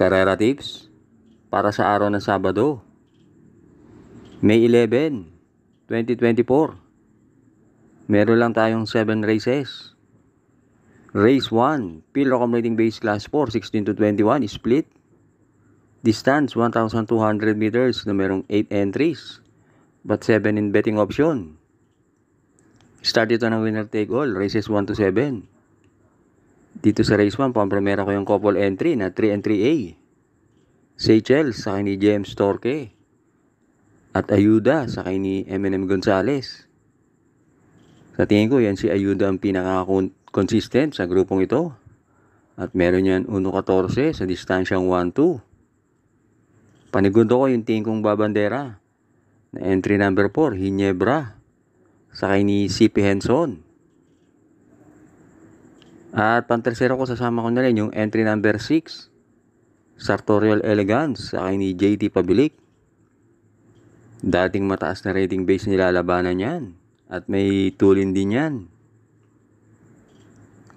Carrera tips para sa araw ng Sabado, May 11, 2024. Meron lang tayong 7 races. Race 1, field accommodating base class 4, 16 to 21, split. Distance 1,200 meters na merong 8 entries, but 7 in betting option. Start ito ng winner take all, races 1 to 7. Dito sa race 1, pampremera ko yung couple entry na 3 and 3A. Seychelles sa kay ni James Torque. At Ayuda sa kay ni M&M Gonzalez. Sa tingin ko, yan si Ayuda ang pinaka-consistent sa grupong ito. At meron yan 1.14 sa distansyang 1-2. Panigundo ko yung tingin kong babandera na entry number 4, Ginebra sa kay ni CP Henson. At pantersero ko, sasama ko na rin yung entry number 6, Sartorial Elegance sa kay ni JT Pabilik. Dating mataas na rating base nilalabanan yan. At may tulin din yan.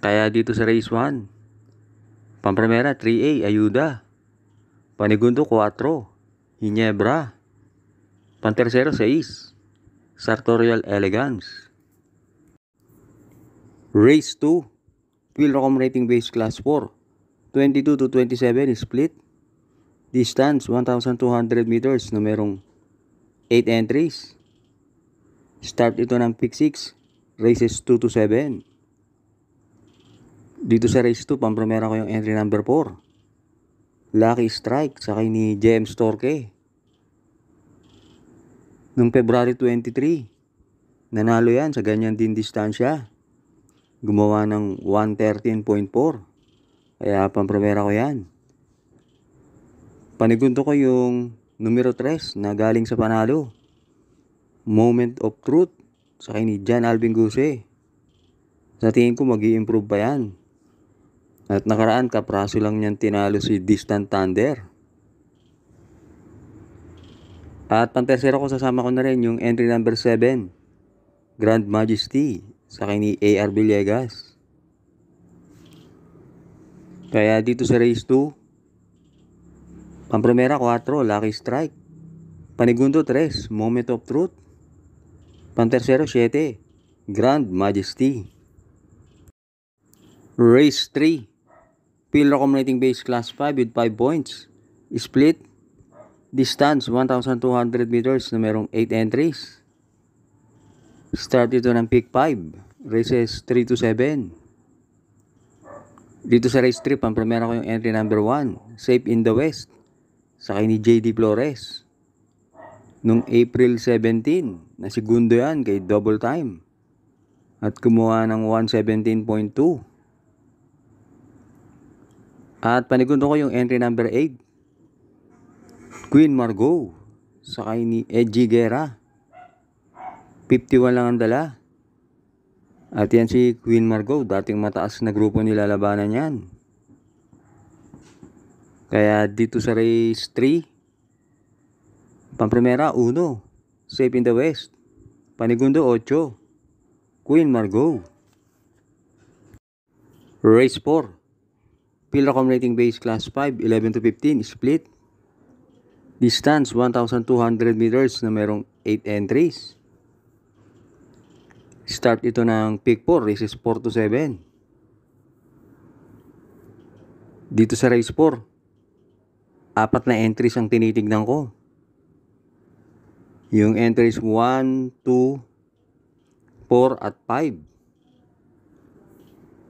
Kaya dito sa race 1, pampremera 3A, Ayuda. Panigundo 4, Ginebra. Pantersero 6, Sartorial Elegance. Race 2, field accommodating base class 4, 22 to 27 split. Distance 1,200 meters na merong 8 entries. Start ito ng pick 6, races 2 to 7. Dito sa race 2, pampremera ko yung entry number 4, Lucky Strike sa kay ni James Torque. Noong February 23, nanalo yan sa ganyan din distansya. Gumawa ng 113.4. Kaya pampremera ko yan. Panigundo ko yung numero 3 na galing sa panalo, Moment of Truth sa kay ni John Alvin Guse. Sa tingin ko mag-i-improve pa yan. At nakaraan kapraso lang niyan tinalo si Distant Thunder. At pantersero ko, sasama ko na rin yung entry number 7, Grand Majesty sa kay ni AR Villegas. Kaya dito sa race 2, pampremera 4, Lucky Strike. Panigundo 3, Moment of Truth. Pantersero 7, Grand Majesty. Race 3, field accommodating base class 5 with 5 points. Split. Distance 1,200 meters na merong 8 entries. Start ito ng pick 5, races 3 to 7. Dito sa race 3, pampremera ko yung entry number 1, Safe in the West sa kay ni JD Flores. Nung April 17, na segundo yan kay Double Time. At kumuha ng 117.2. At panigundo ko yung entry number 8, Queen Margot sa kay ni Edgy Guerra. 51 lang ang dala. At yan si Queen Margot, dating mataas na grupo nilalabanan yan. Kaya dito sa race 3, pampremera 1, Safe in the West. Panigundo 8, Queen Margot. Race 4, field accommodating base class 5, 11 to 15, split. Distance 1,200 meters na merong 8 entries. Start ito ng pick 4, races 4 to 7. Dito sa race 4, 4 na entries ang tinitignan ko. Yung entries 1, 2, 4 at 5.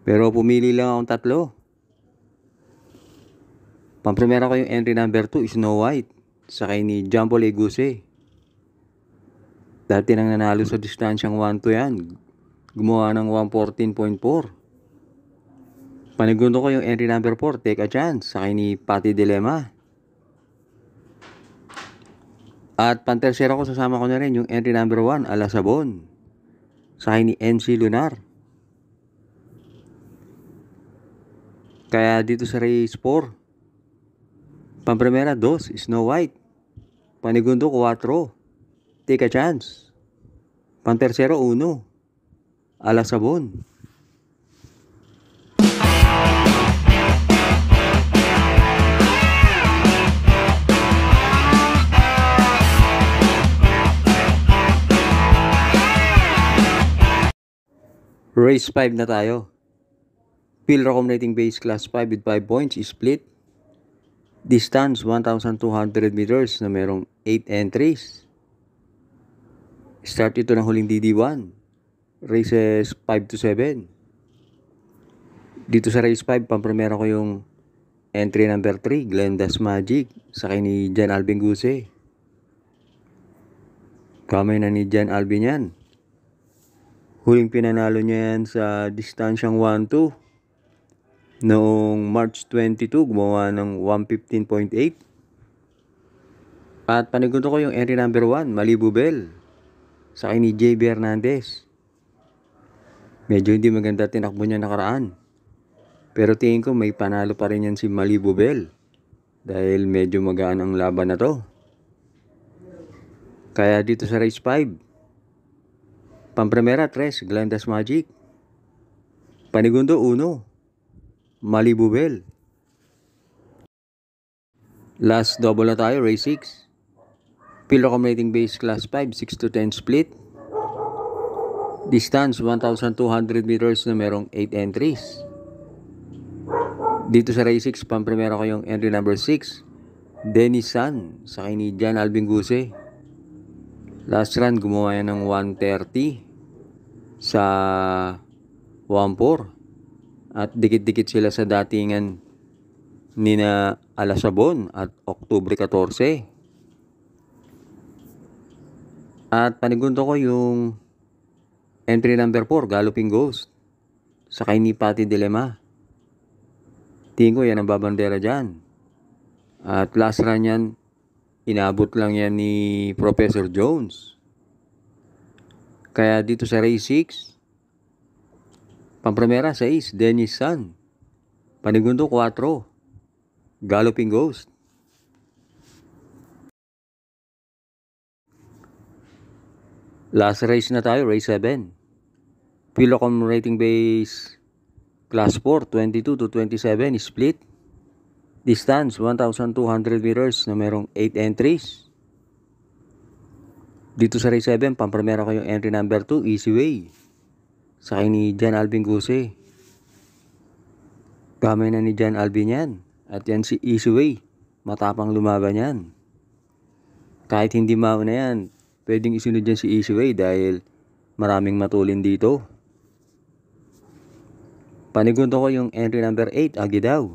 Pero pumili lang akong 3. Pampremera ko yung entry number 2, Snow White sa kay ni Jumbo Leguse. Dati nang nanalo sa distansyang 1-2 yan. Gumawa ng 114.4. Panigundo ko yung entry number 4, Take a Chance sa kay ni Patty Dilema. At pantersero ko, sasama ko na rin yung entry number 1, Alasabon sa kay ni NC Lunar. Kaya dito sa race 4, pampremera 2, Snow White. Panigundo 4, Take a Chance. Pantersero 1, Alasabon. Race 5 na tayo. Field accommodating base class 5 with 5 points, split. Distance 1,200 meters na merong 8 entries. Start ito ng huling DD1. Races 5 to 7. Dito sa race 5, pampremera ko yung entry number 3, Glenda's Magic, sakay ni Jan Alvin Guse. Kamay na ni Jan Alvin yan. Huling pinanalo niya yan sa distansyang 1-2. Noong March 22, gumawa ng 115.8. At panigundo ko yung entry number 1, Malibu Bell, sakay ni JB Hernandez. Medyo hindi maganda tinakbo niya nakaraan. Pero tingin ko may panalo pa rin yan si Malibu Bell. Dahil medyo magaan ang laban na to. Kaya dito sa race 5, pampremera 3, Glenda's Magic. Panigundo 1, Malibu Bell. Last double na tayo, race 6. Field accommodating base class 5, 6 to 10 split. Distance 1,200 meters na merong 8 entries. Dito sa race 6, pampremera ko yung entry number 6, Dennis San, sakay ni Jan Alvin Guse. Last run, gumawa yan ng 130 sa 1-4. At dikit-dikit sila sa datingan ni na Alasabon at Oktubre 14. At panigundo ko yung entry number 4, Galloping Ghost, sakay ni Patty Dilema. Tingin ko yan ang babandera dyan. At last run yan, inabot lang yan ni Professor Jones. Kaya dito sa race 6, pampremera 6, Dennis San. Panigundo 4, Galloping Ghost. Last race na tayo, race 7. Field accommodating base class 4, 22 to 27, split. Distance 1,200 meters na merong 8 entries. Dito sa race 7, pampremera ko yung entry number 2, Easy Way, sakay ni Jan Alvin Guse. Kamay na ni Jan Alvin yan. At yan si Easy Way, matapang lumaban yan. Kahit hindi mauna yan, pwedeng isunod yan si Easy Way dahil maraming matulin dito. Panigundo ko yung entry number 8, Agidaw,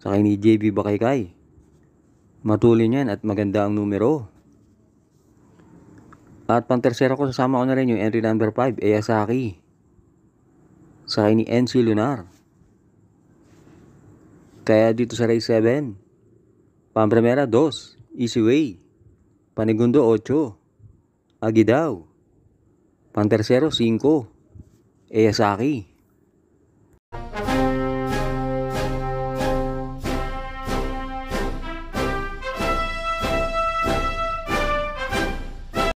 sakay ni JB Bakaykay. Matulin yan at maganda ang numero. At pang-tersero ko, sasama ko na rin yung entry number 5, Eyasaki, sakay ni NC Lunar. Kaya dito sa race 7, pampremera 2, Easy Way. Panigundo 8, Agidaw. Pang-tersero 5, Eyasaki.